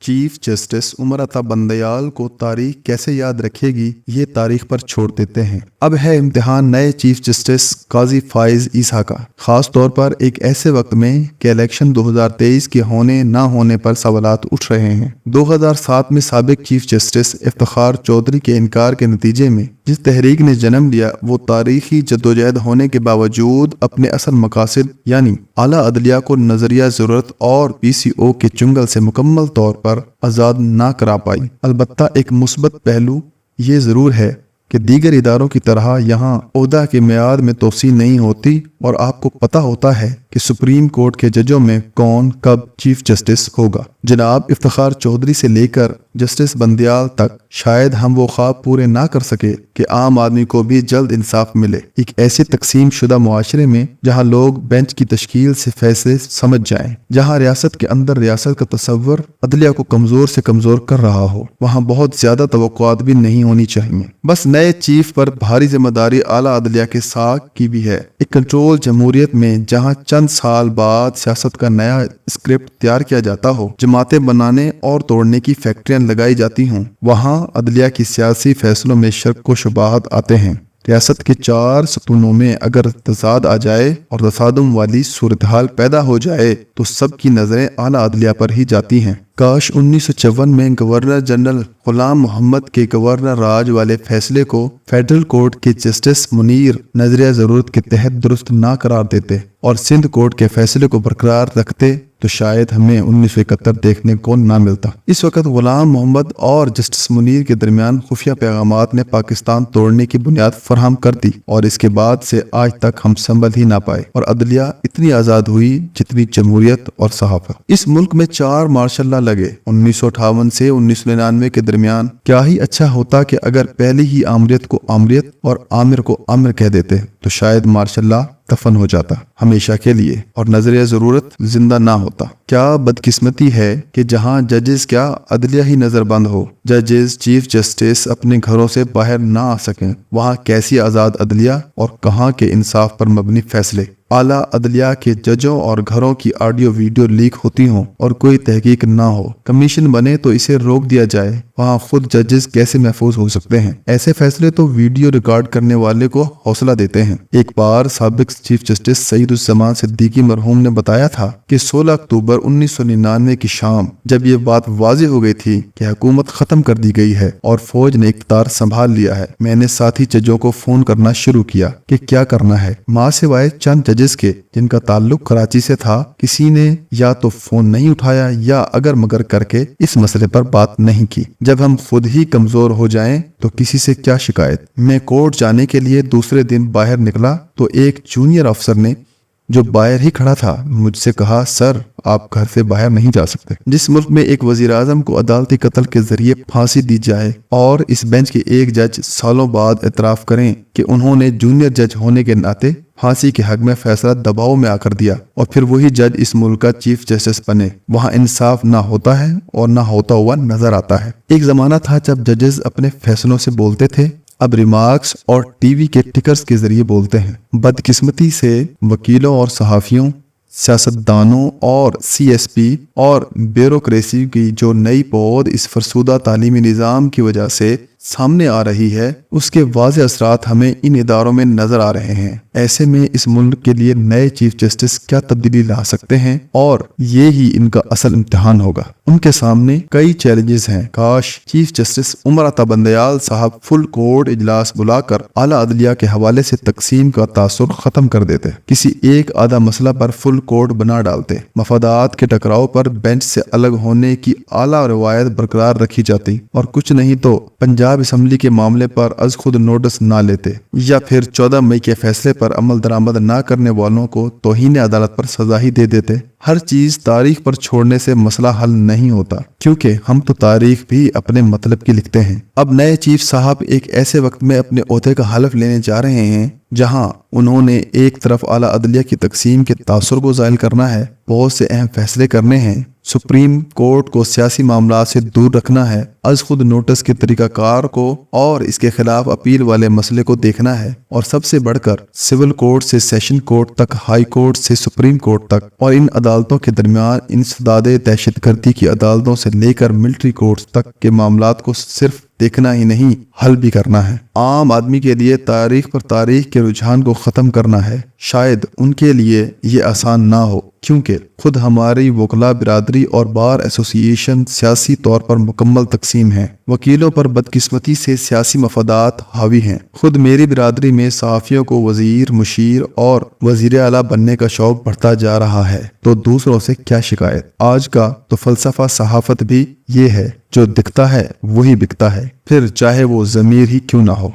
Chief justice Umar Ata Bandial को तारीख कैसे याद रखेगी, ये तारीख पर छोड़ देते हैं। अब है इम्तिहान नए चीफ जस्टिस काजी फाइज ईसा का, खास तौर पर एक ऐसे वक्त में कि इलेक्शन 2023 के होने ना होने पर सवालात उठ रहे हैं। 2007 में साबिक चीफ जस्टिस इफ्तिखार चौधरी के इनकार के नतीजे में जिस तहरीक ने जन्म लिया, वो तारीखी जद्दोजहद होने के बावजूद अपने असल मकासद यानी आला अदलिया को नजरिया जरूरत और PCO के चुंगल से मुकम्मल तौर पर आज़ाद ना करा पाई। अलबत्ता एक मुस्बत पहलू ये ज़रूर है कि दीगर इदारों की तरह यहाँ ओहदा की मियाद में तोसी नहीं होती और आपको पता होता है कि सुप्रीम कोर्ट के जजों में कौन कब चीफ जस्टिस होगा। जनाब इफ्तिखार चौधरी से लेकर जस्टिस बंदयाल तक शायद हम वो ख्वाब पूरे ना कर सके कि आम आदमी को भी जल्द इंसाफ मिले। एक ऐसे तकसीम शुदा मुआशरे में जहाँ लोग बेंच की तश्कील से फैसले समझ जाएं, जहाँ रियासत के अंदर रियासत का तस्वर अदलिया को कमजोर से कमजोर कर रहा हो, वहाँ बहुत ज्यादा तवक्कुआत भी नहीं होनी चाहिए। बस नए चीफ पर भारी जिम्मेदारी आला अदलिया के साथ की भी है। एक कंट्रोल जमहूरियत में जहाँ चंद साल बाद सियासत का नया स्क्रिप्ट तैयार किया जाता हो, जमातें बनाने और तोड़ने की फैक्ट्रियां लगाई जाती हों, वहाँ अदलिया की सियासी फैसलों में शक को शुबाहत आते हैं। रियासत के 4 सतूनों में अगर तजाद आ जाए और तसादुम वाली सूरत हाल पैदा हो जाए तो सबकी नजरें आला अदलिया पर ही जाती हैं। काश 1954 में गवर्नर जनरल गुलाम मोहम्मद के गवर्नर राज वाले फैसले को फेडरल कोर्ट के जस्टिस मुनीर नजरिया जरूरत के तहत दुरुस्त ना करार देते और सिंध कोर्ट के फैसले को बरकरार रखते तो शायद हमें 1971 देखने को ना मिलता। इस वक्त गुलाम मोहम्मद और जस्टिस मुनीर के दरमियान खुफिया पैगामात ने पाकिस्तान तोड़ने की बुनियाद फराहम कर दी और इसके बाद से आज तक हम संभल ही ना पाए और अदलिया इतनी आजाद हुई जितनी जमहूरियत और सहाफत। इस मुल्क में 4 मार्शल लॉ लगे 1958 से 1999 के दरमियान। क्या ही अच्छा होता कि अगर पहले ही आमरियत को आमरियत और आमिर को आमिर कह देते तो शायद मार्शल लॉ दफन हो जाता हमेशा के लिए और नजरिया जरूरत जिंदा ना होता। क्या बदकिस्मती है कि जहां जजेस क्या अदलिया ही नजरबंद हो, जजेस चीफ जस्टिस अपने घरों से बाहर ना आ सकें, वहां कैसी आजाद अदलिया और कहां के इंसाफ पर मबनी फैसले। आला अदलिया के जजों और घरों की ऑडियो वीडियो लीक होती हों और कोई तहकीक ना हो, कमीशन बने तो इसे रोक दिया जाए, वहाँ खुद जजेस कैसे महफूज हो सकते हैं। ऐसे फैसले तो वीडियो रिकॉर्ड करने वाले को हौसला देते हैं। एक बार साबिक चीफ जस्टिस सईदुज़्ज़मान सिद्दीकी मरहूम ने बताया था कि 16 अक्टूबर 1999 की शाम जब ये बात वाज़ेह हो गई थी कि हुकूमत खत्म कर दी गई है और फौज ने इख्तियार संभाल लिया है, मैंने साथी जजों को फोन करना शुरू किया कि क्या करना है। माँ सिवाय चंद जजेस के जिनका ताल्लुक कराची से था, किसी ने या तो फोन नहीं उठाया या अगर मगर करके इस मसले पर बात नहीं की। जब हम खुद ही कमजोर हो जाएं तो किसी से क्या शिकायत। मैं कोर्ट जाने के लिए दूसरे दिन बाहर निकला तो एक जूनियर अफसर ने जो बाहर ही खड़ा था मुझसे कहा, सर आप घर से बाहर नहीं जा सकते। जिस मुल्क में एक वजीर आजम को अदालती कत्ल के जरिए फांसी दी जाए और इस बेंच के एक जज सालों बाद एतराफ करें कि उन्होंने जूनियर जज होने के नाते फांसी के हक में फैसला दबाव में आकर दिया और फिर वही जज इस मुल्क का चीफ जस्टिस बने, वहाँ इंसाफ ना होता है और ना होता हुआ नजर आता है। एक जमाना था जब जजेस अपने फैसलों से बोलते थे, अब रिमार्क्स और टीवी के टिकर्स के जरिए बोलते हैं। बदकिस्मती से वकीलों और सहाफियों, सियासतदानों और CSP और ब्यूरोक्रेसी की जो नई पौध इस फरसूदा तालीमी निज़ाम की वजह से सामने आ रही है, उसके वाज़े असरात हमें इन इदारों में नजर आ रहे हैं। ऐसे में इस मुल्क के लिए नए चीफ जस्टिस क्या तब्दीली ला सकते हैं और ये ही इनका असल इम्तिहान होगा। उनके सामने कई चैलेंजेस हैं। काश चीफ जस्टिस उमर अता बंदयाल साहब फुल कोर्ट इजलास बुलाकर आला अदलिया के हवाले से तकसीम का तासुर खत्म कर देते, किसी एक आधा मसला पर फुल कोर्ट बना डालते, मफादात के टकराव पर बेंच से अलग होने की आला रवायत बरकरार रखी जाती और कुछ नहीं तो पंजाब असेंबली के मामले पर अज खुद नोटिस ना लेते या फिर 14 मई के फैसले पर अमल दरामद ना करने वालों को तौहीन अदालत पर सजा ही दे देते। हर चीज तारीख पर छोड़ने से मसला हल नहीं होता, क्योंकि हम तो तारीख भी अपने मतलब की लिखते हैं। अब नए चीफ साहब एक ऐसे वक्त में अपने ओहदे का हलफ लेने जा रहे हैं जहां उन्होंने एक तरफ आला अदलिया की तकसीम के तासुर को ज़ाहिल करना है, बहुत से अहम फैसले करने हैं سپریم کورٹ کو سیاسی معاملات سے دور رکھنا ہے، از خود نوٹس کے طریقہ کار کو اور اس کے خلاف اپیل والے مسئلے کو دیکھنا ہے، اور سب سے بڑھ کر سول کورٹ سے سیشن کورٹ تک، ہائی کورٹ سے سپریم کورٹ تک، اور ان عدالتوں کے درمیان انسداد دہشت گردی کی عدالتوں سے لے کر ملٹری کورٹس تک کے معاملات کو صرف دیکھنا ہی نہیں، حل بھی کرنا ہے۔ عام آدمی کے لیے تاریخ پر تاریخ کے رجحان کو ختم کرنا ہے، شاید ان کے لیے یہ آسان نہ ہو، کیونکہ خود ہماری وکلا برادری اور بار ایسوسی ایشن سیاسی طور پر مکمل تقسیم ہیں۔ وکیلوں پر بدقسمتی سے سیاسی مفادات حاوی ہیں۔ خود میری برادری میں صحافیوں کو وزیر، مشیر اور وزیر اعلیٰ بننے کا شوق بڑھتا جا رہا ہے، تو دوسروں سے کیا شکایت؟ آج کا تو فلسفہ صحافت بھی یہ ہے، جو دکھتا ہے وہی بکتا ہے، پھر چاہے وہ ضمیر ہی کیوں نہ ہو۔